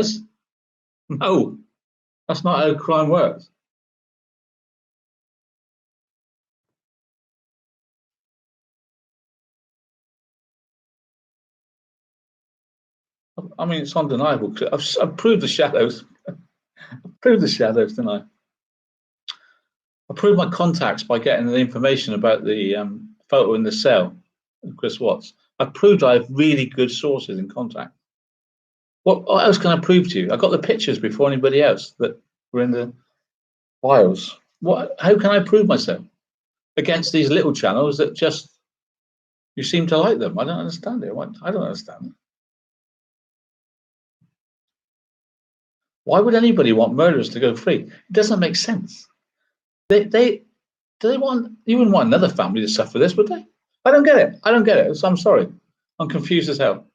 cameras? No, that's not how crime works. I mean, it's undeniable. I've proved the shadows. Proved the shadows, didn't I? I proved my contacts by getting the information about the photo in the cell of Chris Watts. I proved I have really good sources in contact. What else can I prove to you? I got the pictures before anybody else that were in the files. How can I prove myself against these little channels that just you seem to like them? I don't understand it. I don't understand it. Why would anybody want murderers to go free? It doesn't make sense. Do they want? You wouldn't want another family to suffer this, would they? I don't get it. I don't get it. So I'm sorry. I'm confused as hell.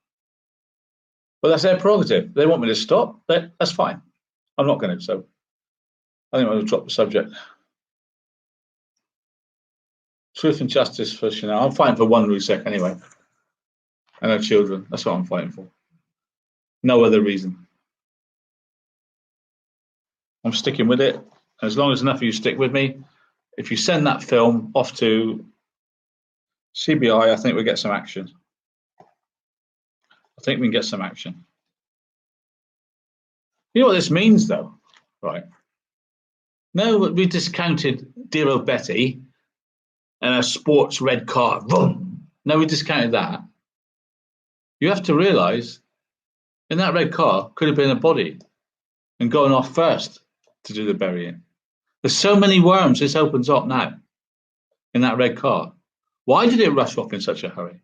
But that's their prerogative. They want me to stop. That's fine. I'm not going to. So I think I'm going to drop the subject. Truth and justice for Chanel. I'm fighting for one Rzucek anyway, and her children. That's what I'm fighting for. No other reason. I'm sticking with it. As long as enough of you stick with me, if you send that film off to CBI, I think we'll get some action. I think we can get some action. You know what this means, though, right? No, we discounted dear old Betty and a sports red car. Vroom. No, we discounted that. You have to realise, in that red car could have been a body and going off first to do the burying. There's so many worms this opens up now in that red car. Why did it rush off in such a hurry?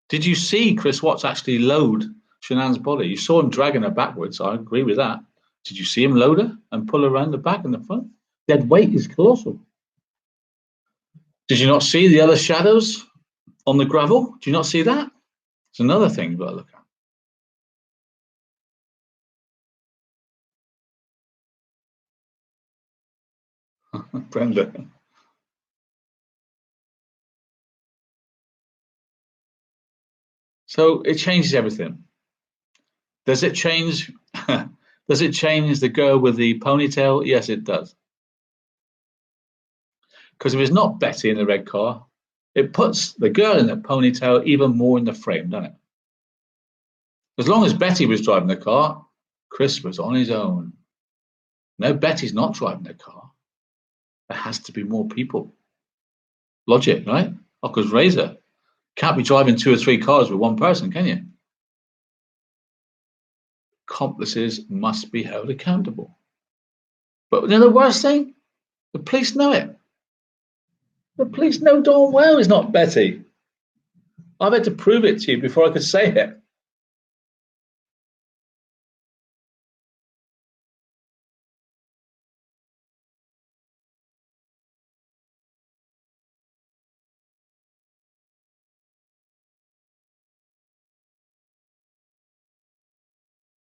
Did you see Chris Watts actually load Shanann's body? You saw him dragging her backwards. I agree with that. Did you see him load her and pull her around the back and the front? Dead weight is colossal. Did you not see the other shadows on the gravel? Do you not see that? It's another thing you've got to look at. Brenda. So it changes everything. Does it change? Does it change the girl with the ponytail? Yes, it does. Because if it's not Betty in the red car, it puts the girl in the ponytail even more in the frame, doesn't it? As long as Betty was driving the car, Chris was on his own. No, Betty's not driving the car. There has to be more people. Logic, right? Occur's razor. Can't be driving 2 or 3 cars with one person, can you? Accomplices must be held accountable. But you know the worst thing? The police know it. The police know darn well it's not Betty. I've had to prove it to you before I could say it.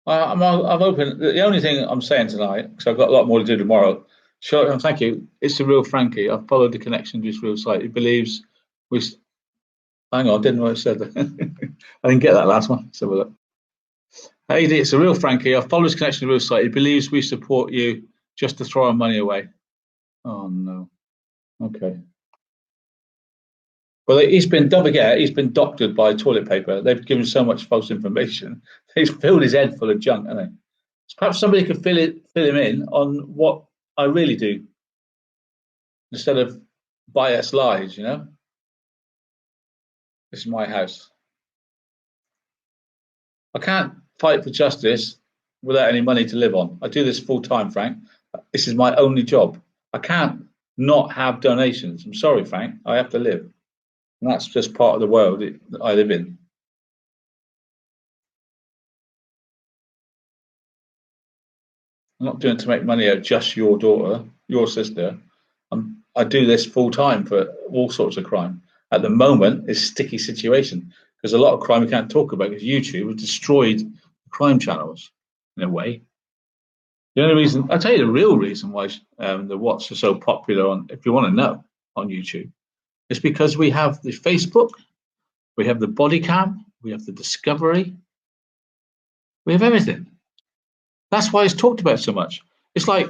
I'm open. The only thing I'm saying tonight, because I've got a lot more to do tomorrow. Sure, thank you. It's the real Frankie. I've followed the connection to his real site. He believes we. Hang on, I didn't know what I said. I didn't get that last one. Let's have a look. Hey, it's the real Frankie. I've followed his connection to the real site. He believes we support you just to throw our money away. Oh no. Okay. Well, he's been he's been doctored by toilet paper. They've given so much false information. He's filled his head full of junk, haven't they? So perhaps somebody could fill him in on what I really do instead of biased lies, you know? This is my house. I can't fight for justice without any money to live on. I do this full time, Frank. This is my only job. I can't not have donations. I'm sorry, Frank. I have to live. And that's just part of the world that I live in. I'm not doing it to make money out of just your daughter, your sister. I do this full time for all sorts of crime. At the moment, it's a sticky situation because a lot of crime we can't talk about because YouTube has destroyed crime channels in a way. The only reason, I'll tell you the real reason why the Watts are so popular on, if you want to know, on YouTube, is because we have the Facebook, we have the body cam, we have the discovery, We have everything. That's why it's talked about so much. It's like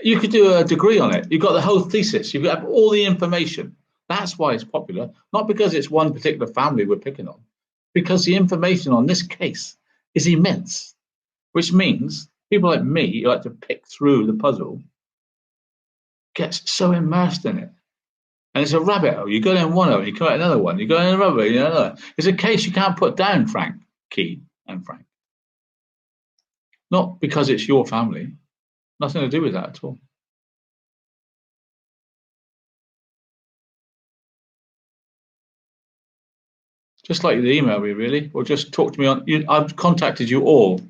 you could do a degree on it. You've got the whole thesis. You've got all the information. That's why it's popular, not because it's one particular family we're picking on, because the information on this case is immense, which means people like me who like to pick through the puzzle gets so immersed in it. And it's a rabbit hole. You go down one hole, you come out another one, you go down another, you know, another. It's a case you can't put down, Frankie and Frank. Not because it's your family. Nothing to do with that at all. Just like you to email me, really, or just talk to me on. I've contacted you all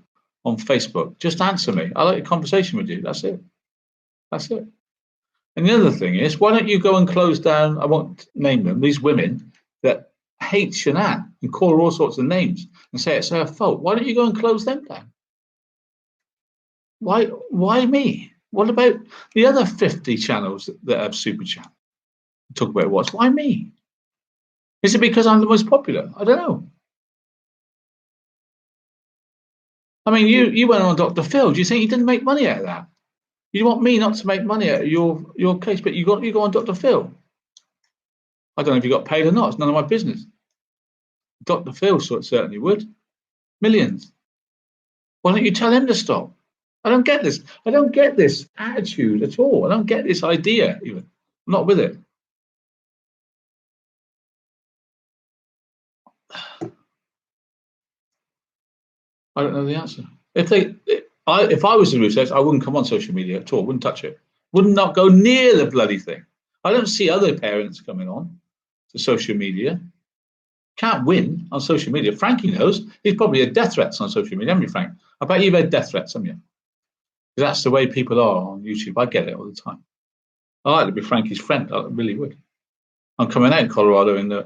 on Facebook. Just answer me. I like a conversation with you. That's it. That's it. And the other thing is, why don't you go and close down? I won't name them. These women that hate Shanann and call her all sorts of names and say it's her fault. Why don't you go and close them down? Why me? What about the other 50 channels that have super chat? Talk about what's why me? Is it because I'm the most popular? I don't know. I mean, you went on Dr. Phil. Do you think you didn't make money out of that? You want me not to make money out of your case, but you go on Dr. Phil. I don't know if you got paid or not. It's none of my business. Dr. Phil certainly would. Millions. Why don't you tell him to stop? I don't get this. I don't get this attitude at all. I don't get this idea even. I'm not with it. I don't know the answer. If I was the Russos, I wouldn't come on social media at all. Wouldn't touch it. Would not go near the bloody thing. I don't see other parents coming on to social media. Can't win on social media. Frankie knows. He's probably had death threats on social media, haven't you, Frank? I bet you've had death threats, haven't you? That's the way people are on YouTube. I get it all the time. I like to be Frankie's friend. I really would. I'm coming out in Colorado in the